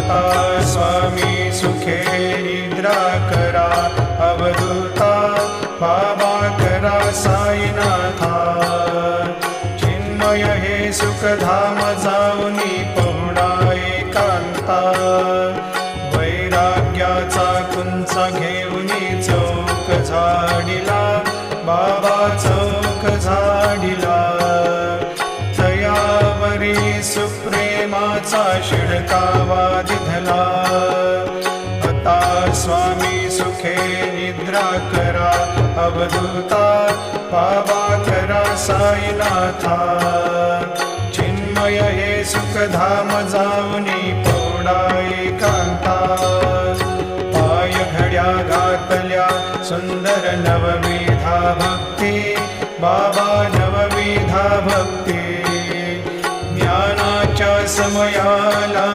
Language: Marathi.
आता स्वामी सुखे निद्रा करा, अवधूता बाबा करा साईनाथा। चिन्मय हे सुखधाम जाऊनी पहुडा एकांता, वैराग्याचा कुंचा घेऊनी चौक झाडिला, बाबा चौक झाडिला। तयावरी सुप्रेमाचा शिडकावा दिधला, आता स्वामी सुखे निद्रा करा, अवधूता बाबा करा साईनाथा। चिन्मय हे सुखधाम जाऊनी पहुडा एकांता, पाय घड्या घातल्या सुंदर नवविधा भक्ती, बाबा नवविधा भक्ती। ज्ञानाच्या समयाला